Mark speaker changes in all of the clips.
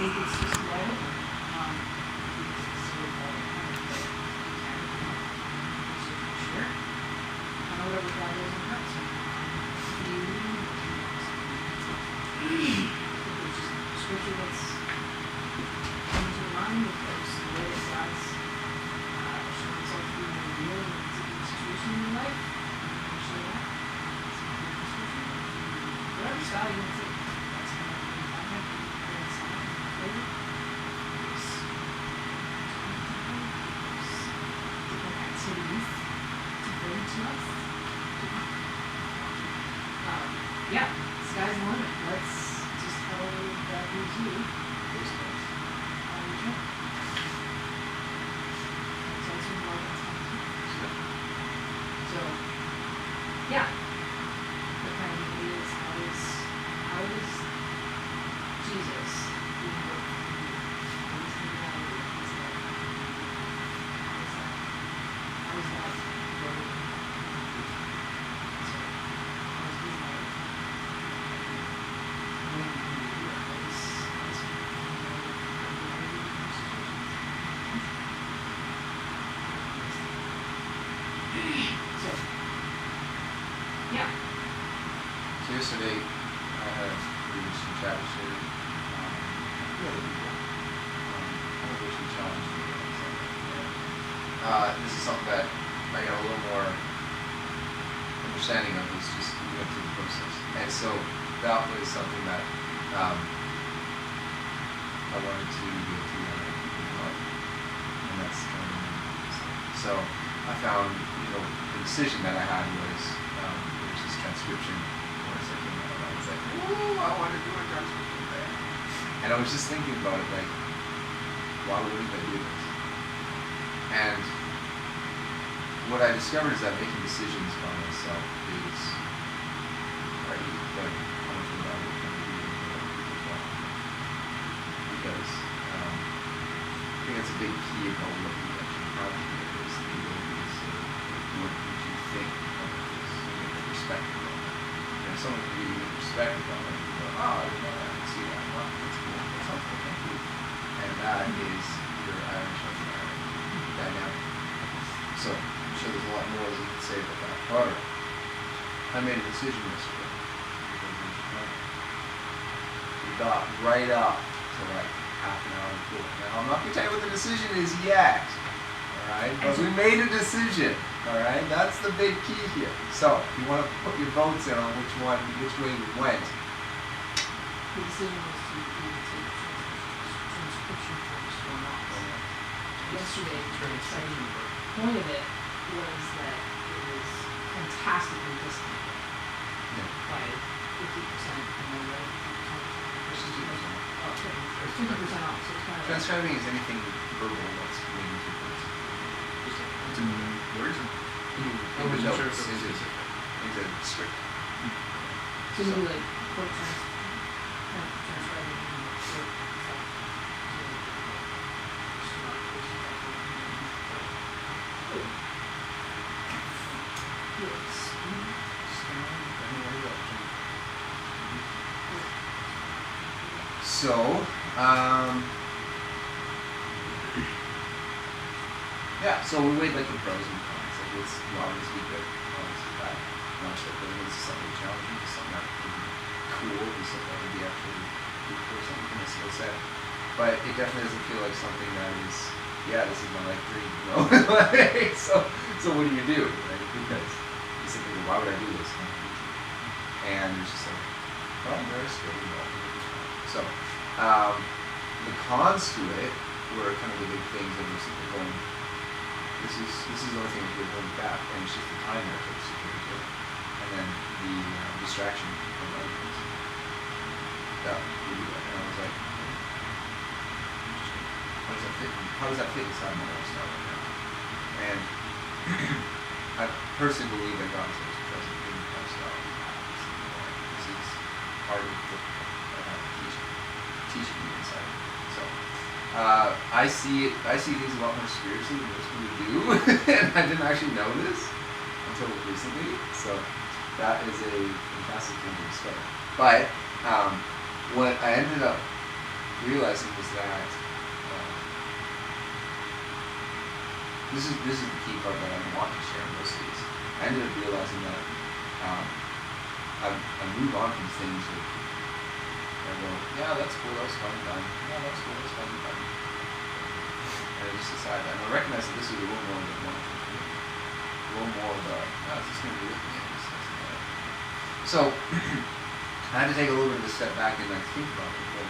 Speaker 1: think it's just wide open. It's sort of all sure. I know whatever God is in hearts. There's just scripture that's coming to mind with those the way that God's showing himself to be more real in a particular situation in your life. Show that. Whatever style you want to take, that's kind of what I'm talking about. Different activities to bring to us. Yeah, sky's the limit. Let's just tell God who's you. So, yeah. The kind of idea is how is Jesus being with you? What is the reality of his life? How is that going? So, how is his life? When you do it, how is so, yeah.
Speaker 2: So yesterday, I had some chapters here. Motivation challenge. This is something that I got a little more understanding of. Is just we went through the process, and so that was something that I wanted to go through and that's kind of so I found the decision that I had was this transcription. I was like, ooh, I want to do a transcription there. And I was just thinking about it, like, why wouldn't I do this? And what I discovered is that making decisions by myself is already like how much of that would come to be as well. Because I think that's a big key about what you actually have to do is the ability to say, what would you think of this? You get perspective on it. And if someone can give you the perspective on it, you go, oh, I didn't know that, I can see that. Well, that's cool, that's helpful, thank you. And that is your iron sharpening iron dynamic. So I'm sure there's a lot more that you can say about that. However, I made a decision yesterday. We got right up to like half an hour before. Now I'm not going to tell you what the decision is yet. Alright? But we made a decision. Alright? That's the big key here. So you want to put your votes in on which way you went.
Speaker 1: The decision was to take transcription first or not. Yesterday, the exciting point of it was that it was fantastically discounted by 50%, right? 50% off, so it's kind of
Speaker 2: Transcribing is anything verbal that's related to words. Words? Even notes. Things that script.
Speaker 1: so maybe like quote transcribing and quote stuff.
Speaker 2: So, yeah, so we weighed like the pros and cons. Like it's obviously good, obviously bad. Not sure whether it's something challenging, it's something that would be cool, it's something that would be actually good for something from a skill set. But it definitely doesn't feel like something that is, yeah, this is my life dream, you know? so what do you do, right? Because you sit there, why would I do this? And it's just like, well, there's skill involved. So, the cons to it were kind of the big things that were sort of going, this is the only thing that we're going back, and it's just the time that it takes to do it. And then the distraction from other things. Yeah, we do that. And I was like, interesting. How does that fit inside my lifestyle right now? And I personally believe that God is most present in the lifestyle we have. This is part of what teaching me inside. So I see things a lot more spiritually than most people do, and I didn't actually know this until recently. So that is a fantastic thing to discover. But what I ended up realizing was that this is the key part that I want to share in most of these. I ended up realizing that I move on from things that I go, yeah, that's cool, that's fun, done. Yeah, that's cool, that's fun, done. And I just decided, and I recognize that this is a little more than one thing. A little more of a, oh, is this going to be with me? So, I had to take a little bit of a step back and like think about it. Like,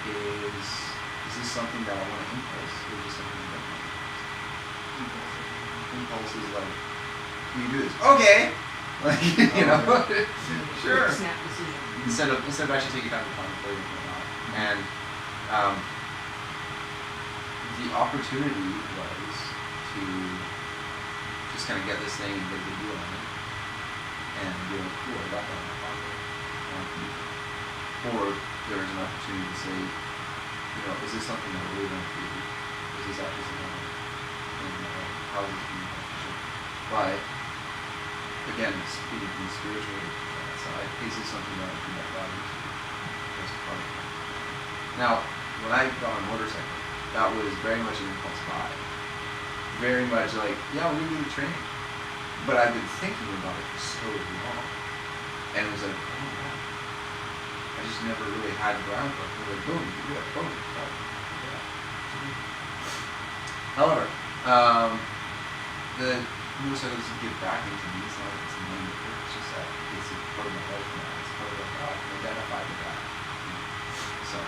Speaker 2: is this something that I want to impulse, or is this something that I don't want to impulse? Impulse is like, you do this, okay! Like, you know, sure.
Speaker 1: Snap decision.
Speaker 2: Instead of actually taking time to contemplate and whatnot. And the opportunity was to just kind of get this thing and get the deal on it. And be like, cool, I got that in my pocket. I want to use it. Or there's an opportunity to say, you know, is this something that I really want to do? Is this actually something I want to do? And how is this being beneficial? But, again, speaking from the spiritual side, is this something that I can get value to? That's part of it. Now, when I got on a motorcycle, that was very much an impulse buy. Very much like, yeah, we're going to do the training. But I've been thinking about it for so long. And it was like, oh wow. I just never really had groundwork. It was like, boom, you can do it, boom. Yeah. However, the motorcycle doesn't get back into me. It's not like it's a main work. It's just that it's a part of my life now. It's part of how I can identify with that. So,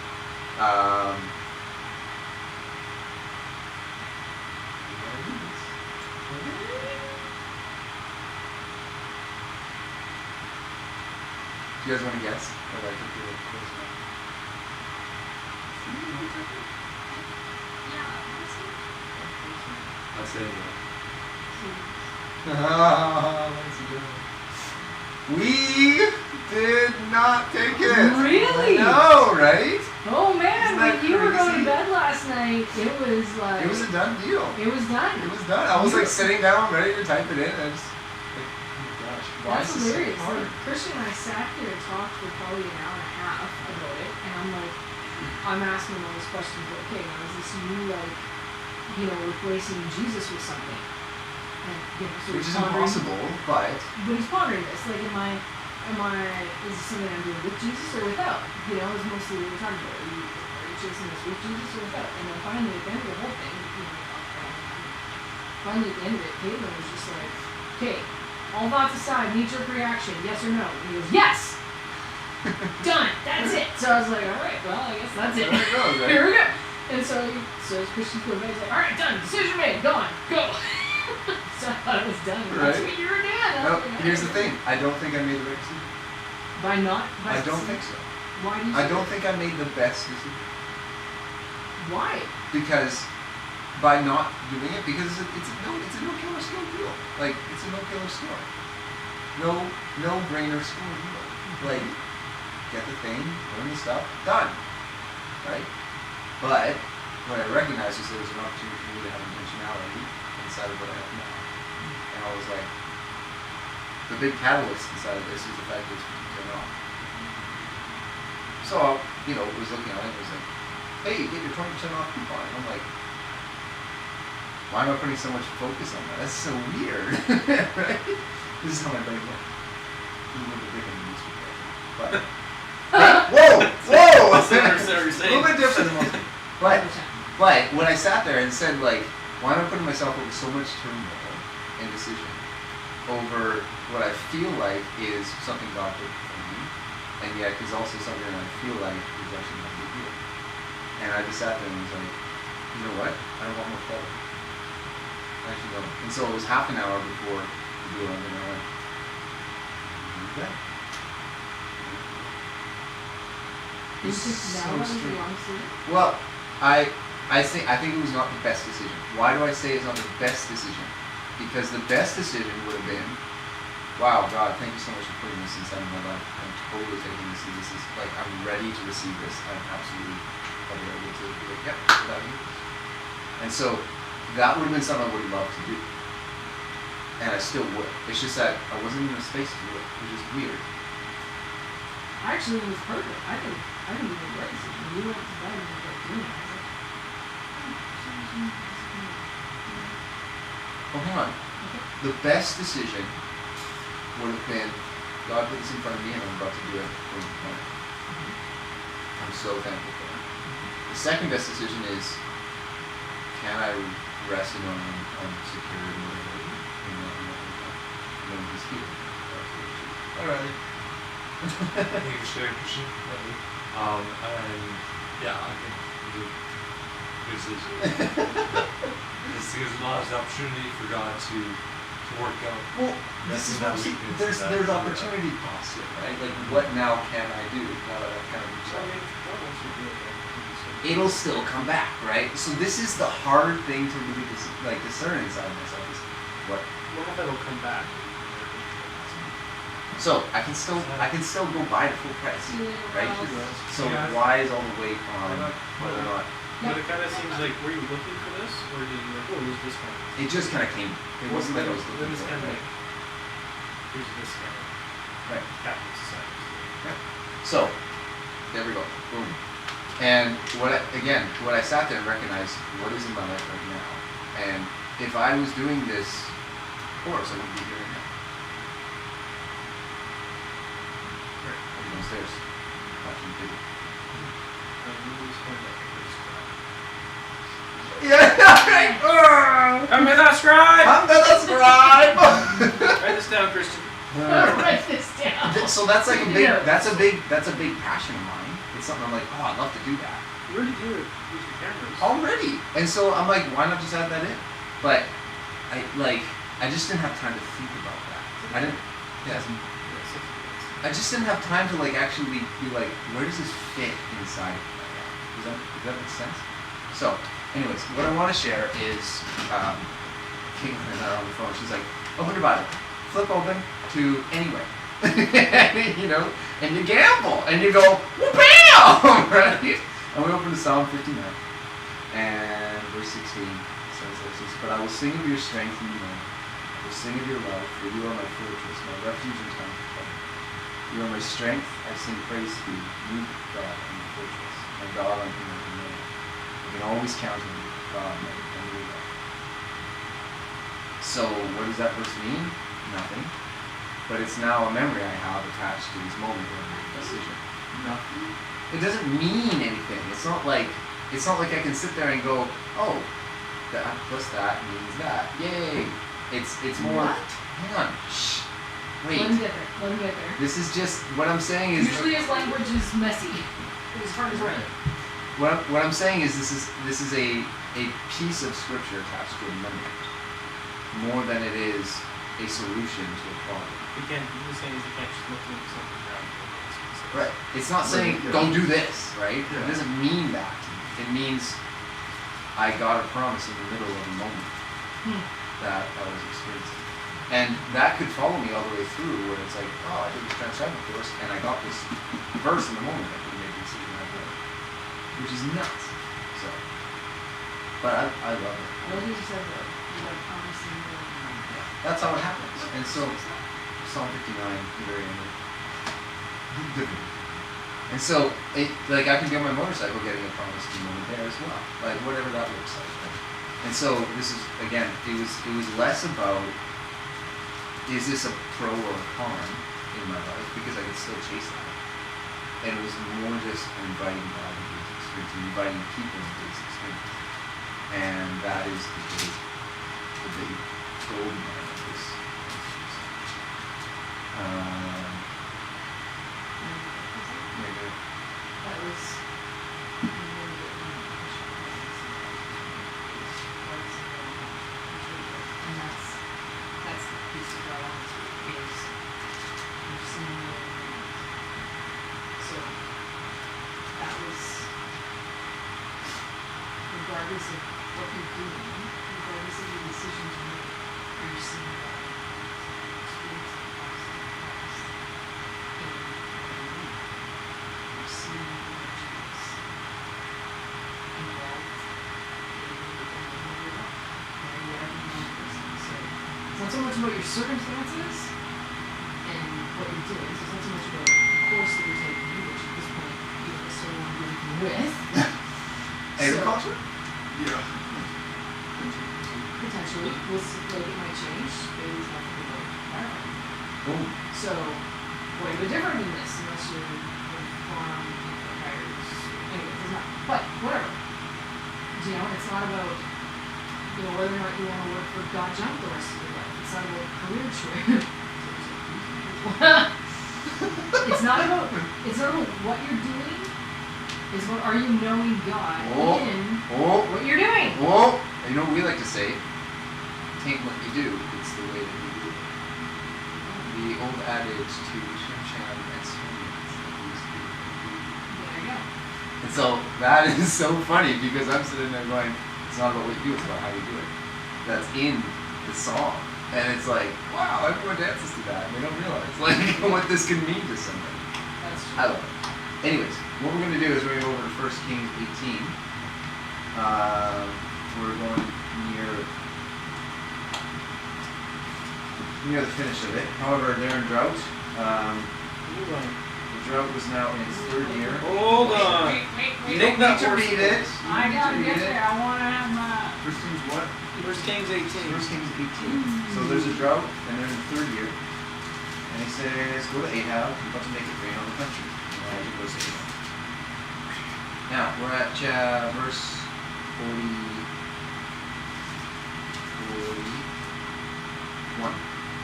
Speaker 2: do you guys want to guess? Or like if you're close enough? Let's say we did not take it.
Speaker 1: Really?
Speaker 2: No, right?
Speaker 1: Oh man,
Speaker 2: Isn't that
Speaker 1: when you were going
Speaker 2: crazy?
Speaker 1: to bed last night, it was like...
Speaker 2: It was a done deal.
Speaker 1: It was done.
Speaker 2: It was done. I was like sitting down, ready to type it in. I just like, oh my gosh, why
Speaker 1: That's
Speaker 2: is this
Speaker 1: hilarious.
Speaker 2: so hard?
Speaker 1: Like, Christian and I sat there and talked for probably an hour and a half about it, and I'm like, I'm asking him all these questions, but okay, now is this you, like, you know, replacing Jesus with something? And, you know, so
Speaker 2: Which
Speaker 1: he's
Speaker 2: is
Speaker 1: pondering-
Speaker 2: impossible, but
Speaker 1: But he's pondering this, like, is this something I'm doing with Jesus or without? You know, is mostly what we're talking about. Are you chasing this with Jesus or without? And then finally, at the end of the whole thing, you know, finally at the end of it, Caitlin was just like, okay, all thoughts aside, knee-jerk reaction, yes or no? And he goes, yes! Done! That's it! So I was like, alright, well, I guess that's it.
Speaker 2: There it goes, right?
Speaker 1: Here we go! And so Christian's going back, he's like, alright, done, decision made, go on, go! So I thought it was done. That's
Speaker 2: Right.
Speaker 1: what you were doing.
Speaker 2: no, here's the thing. I don't think I made the right decision.
Speaker 1: By not? By
Speaker 2: I don't think so.
Speaker 1: Why do you
Speaker 2: I
Speaker 1: say
Speaker 2: don't
Speaker 1: that?
Speaker 2: think I made the best decision.
Speaker 1: Why?
Speaker 2: Because by not doing it, because it's a no killer score deal. Like, it's a no killer score. No brainer score deal. Like, get the thing, learn the stuff, done. Right? But what I recognized is there was an opportunity for me to have intentionality inside of what I have now. And I was like, the big catalyst inside of this is the fact that it's 50% off. So, you know, was looking at it and was like, hey, get your 20% off coupon. And I'm like, why am I putting so much focus on that? That's so weird. Right? This is how my brain works. It's a little bit different than most people, I think. But, whoa!
Speaker 3: What's that you're
Speaker 2: A
Speaker 3: saying?
Speaker 2: little bit different than most people. But when I sat there and said, like, why am I putting myself over so much turmoil and decision over what I feel like is something God did for me, and yet is also something that I feel like is actually not a big deal. And I just sat there and was like, you know what? I don't want more quality. I actually don't. And so it was half an hour before the deal ended, and I went, okay.
Speaker 1: You think
Speaker 2: So
Speaker 1: now was the
Speaker 2: strange.
Speaker 1: wrong decision?
Speaker 2: Well, I think it was not the best decision. Why do I say it's not the best decision? Because the best decision would have been, wow, God, thank you so much for putting this inside of my life. I'm totally taking this, and this is like, I'm ready to receive this. I'm absolutely ready to be like, yep, without you. And so that would have been something I would love to do. And I still would. It's just that I wasn't in a space to do it, which is weird.
Speaker 1: I actually think it was perfect. I think it was a great decision. You went to bed and you were like doing it. I was like,
Speaker 2: Well, hang on.
Speaker 1: okay.
Speaker 2: The best decision would have been, God put this in front of me and I'm about to do it. I'm so thankful for that. The second best decision is, can I rest in on security or whatever? And then he's here. Alright.
Speaker 3: Thank you, Sir Christian. And yeah, I think we did good decision. This gives a lot of opportunity for God to work out.
Speaker 2: Well, this is what there's opportunity cost here, right? Like, what now can I do now that I've kind of decided? It'll still come back, right? So this is the hard thing to really discern inside myself is what
Speaker 4: if it'll come back?
Speaker 2: So I can still go buy the full price, right? So
Speaker 4: Yeah.
Speaker 2: why is all the weight on whether or not?
Speaker 4: But it kind of seems like, were you looking for this, or did you like, oh, here's this one?
Speaker 2: It just kind of came. It wasn't like I was
Speaker 4: Then
Speaker 2: looking
Speaker 4: it's
Speaker 2: for
Speaker 4: kind of
Speaker 2: it.
Speaker 4: like, here's this guy.
Speaker 2: Right.
Speaker 4: Catholic society.
Speaker 2: Yeah. So there we go. Boom. And what I sat there and recognized what is in my life right now, and if I was doing this course, I wouldn't be here right now. I'd be downstairs watching video. Yeah, right.
Speaker 4: I'm the scribe!
Speaker 2: I'm the scribe.
Speaker 4: Write this down, Christian.
Speaker 1: Write this down.
Speaker 2: So that's like
Speaker 1: Yeah.
Speaker 2: that's a big passion of mine. It's something I'm like, oh, I'd love to do that
Speaker 4: You already do it with your cameras.
Speaker 2: already. And so I'm like, why not just add that in? But I just didn't have time to think about that. I didn't. Yeah. I just didn't have time to actually be like, where does this fit inside of my life? Does that make sense? So, anyways, what I want to share is, King and I on the phone. She's like, open your Bible, flip open to anywhere, you know, and you gamble, and you go, well, bam, right? And we open to Psalm 59, and verse 16 says this: "But I will sing of your strength in the morning. I will sing of your love, for you are my fortress, my refuge in time of trouble. You are my strength, I sing praise to you, you God, and my fortress, my God on whom I can rely. I can always count on you, God, my only God." So, what does that verse mean? Nothing. But it's now a memory I have attached to this moment where I made a decision. Nothing. It doesn't mean anything. It's not like I can sit there and go, oh, that plus that means that. Yay! It's more.
Speaker 1: What?
Speaker 2: Hang on. Shh. Wait.
Speaker 1: Let me get there.
Speaker 2: This is just what I'm saying is.
Speaker 1: Usually his language is messy. His heart is right.
Speaker 2: What I'm saying is this is a piece of scripture attached to a memory more than it is a solution to a problem.
Speaker 4: You're saying is you can't just look into something down.
Speaker 2: Right. It's not saying don't do this, right? It doesn't mean that. It means I got a promise in the middle of a moment that I was experiencing. And that could follow me all the way through where it's like, oh, I did this transcription course and I got this verse in the moment that could make a decision I did. Which is nuts. So but I love it.
Speaker 1: I love you said that you got a promise in the middle of the night.
Speaker 2: That's how it happens. And so Psalm 59, the very end of it. And so, I can be on my motorcycle getting a promise to moment there as well, like whatever that looks like. Right? And so this is again, it was less about is this a pro or a con in my life because I could still chase that, and it was more just inviting God into His experience, and inviting people into His experience, and that is the big gold mine of this.
Speaker 1: That was and that's the piece of God is you've seen me. So that was regardless of what you're doing, regardless of the decisions you make, you're seeing God experiencing Christ in Christ in what you need. You're seeing Jesus involved in your life, right? Whatever you want to do. So it's not so much about your circumstances and what you're doing. So it's not so much about course that you're taking, which at this point you don't necessarily want to do anything with.
Speaker 2: Agriculture?
Speaker 4: Yeah.
Speaker 1: Potentially, we'll see, like it might change. Maybe it's not going to go firefighting.
Speaker 2: Boom.
Speaker 1: So, quite a bit different than this, unless you're like farm hires. Anyway, it's not. But whatever. You know, it's not about whether or not you want to work for God Jump the rest of your life. It's not about career choice. It's not about what you're doing. It's about are you knowing God in what you're doing.
Speaker 2: Oh, you know what we like to say? It ain't what you do, it's the way that you do it. The old adage to Shim Sham and swim.
Speaker 1: There you go.
Speaker 2: And so that is so funny because I'm sitting there going, it's not about what you do, it's about how you do it. That's in the song. And it's like, wow, everyone dances to that. And they don't realize like what this can mean to somebody.
Speaker 1: That's true.
Speaker 2: I love it. Anyways, what we're going to do is we're going to go over to 1 Kings 18. We're going near the finish of it. However, they're in drought. The drought was now in its third year.
Speaker 4: Hold on.
Speaker 2: You
Speaker 4: Take
Speaker 2: don't need
Speaker 4: that
Speaker 2: to
Speaker 4: horse
Speaker 2: read it.
Speaker 1: I gotta get there. I wanna have my.
Speaker 2: First Kings what?
Speaker 4: 1 Kings 18.
Speaker 2: 1 Kings 18. So there's a drought, and they're in the third year. And he says, go to Ahab, I'm about to make it rain on the country. And Elijah goes to Ahab. Now, we're at verse 41.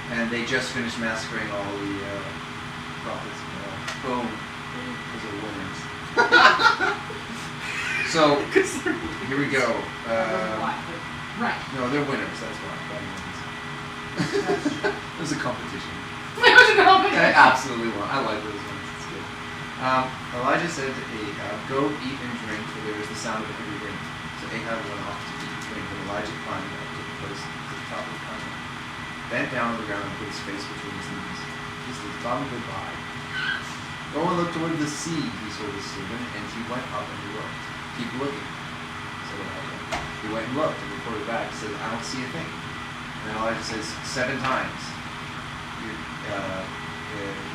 Speaker 2: And they just finished massacring all the prophets. Boom. Because of winners. So, here we go.
Speaker 1: Right.
Speaker 2: No, they're winners, that's why. It was a competition. I absolutely won. I like those ones. It's good. Elijah said to Ahab, go eat and drink, for there is the sound of a heavy rain. So Ahab went off to eat and drink, and Elijah climbed up to the place to the top of the mountain, bent down on the ground and put his face between his knees. He said, Father, goodbye. Go and look toward the sea, he told his servant, and he went up and he looked. Keep looking, said Elijah. He went and looked and reported back. He said, I don't see a thing. And Elijah says, 7 times. He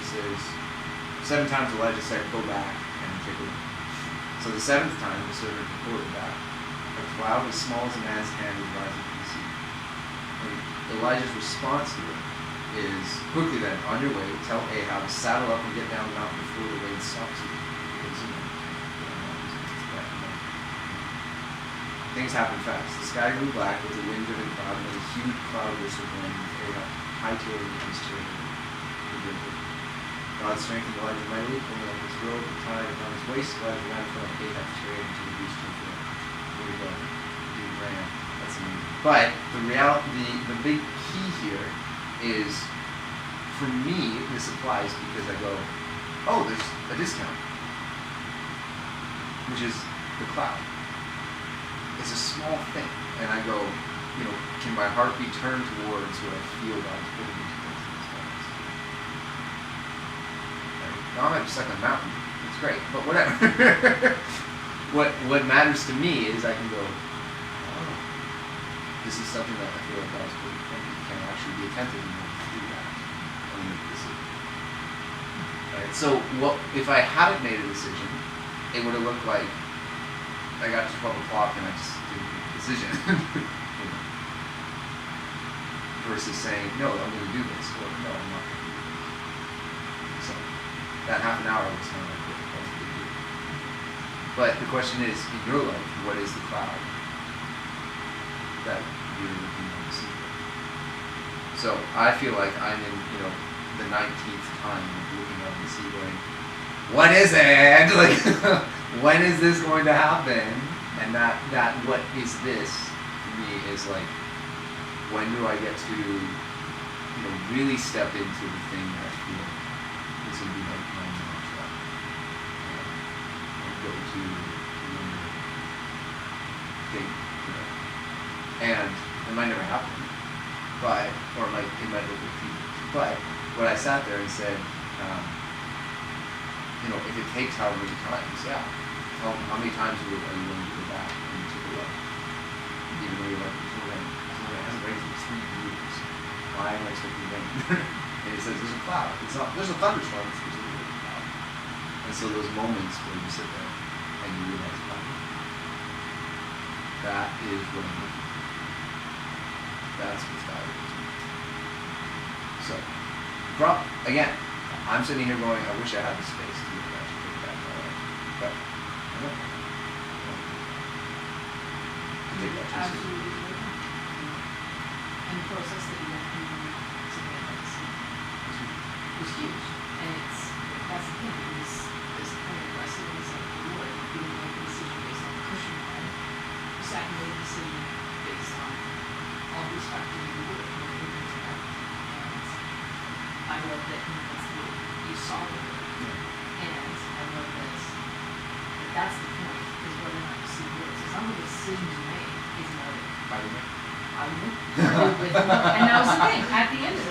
Speaker 2: says, 7 times Elijah said, go back and take a look. So the 7th time, the servant reported back. A cloud as small as a man's hand was rising from the sea. And Elijah's response to it is, quickly then, on your way, tell Ahab, saddle up and get down the mountain before the rain stops you. Things happened fast. The sky grew black with a wind-driven cloud, and a huge cloud burst of rain. Ahab hightailed his chariot. God strengthened Elijah mightily, pulling up his robe and tied it around his waist. Elijah ran in front of Ahab's chariot into the beast of the Here we go. He ran. That's amazing. But the big key here is, for me, this applies because I go, oh, there's a discount, which is the cloud. It's a small thing, and I go, can my heart be turned towards what I feel God's putting into these moments? Right? Now I'm stuck on a mountain. It's great, but whatever. What matters to me is I can go, oh, this is something that I feel like God's putting in front of me. Can I actually be attentive enough to do that? And make a decision. Right? So if I hadn't made a decision, it would have looked like I got to 12 o'clock and I just didn't make a decision. Versus saying, no, I'm going to do this, or no, I'm not going to do this. So that half an hour was kind of like what I was going to do. But the question is, in your life, what is the cloud that you're looking on to see? So I feel like I'm in, the 19th time of looking out to sea going, what is it? Like, when is this going to happen? And that what is this for me is like, when do I get to really step into the thing that I feel is going to be like my mantra, and go to thing, and it might never happen, but it might look repeated. But when I sat there and said, if it takes however many times, how many times are you willing to go back and take a look? Even though you're like, it hasn't rained for 3 years. Why am I expecting rain? And he says, there's a cloud. There's a thunderstorm, it's supposed to be a cloud. And so those moments where you sit there and you realize, wow, that is what I'm looking for. That's what's valuable to me. So, again, I'm sitting here going, I wish I had the space to actually take back my life. But I don't. To take that choice.
Speaker 1: Absolutely. And the process that you went through to make that decision was huge. And that's the thing, it was this kind of wrestling as like the Lord. You didn't make a decision based on the cushion you had. You sat and made a decision based on all these factors you were and everything like that. And I love that that's the way you saw the Lord.
Speaker 2: Yeah.
Speaker 1: And I love that's the point, is whether or not you see the Lord. So some of the decisions you make is not
Speaker 2: By the way.
Speaker 1: I would with and that was the thing. At the end of it,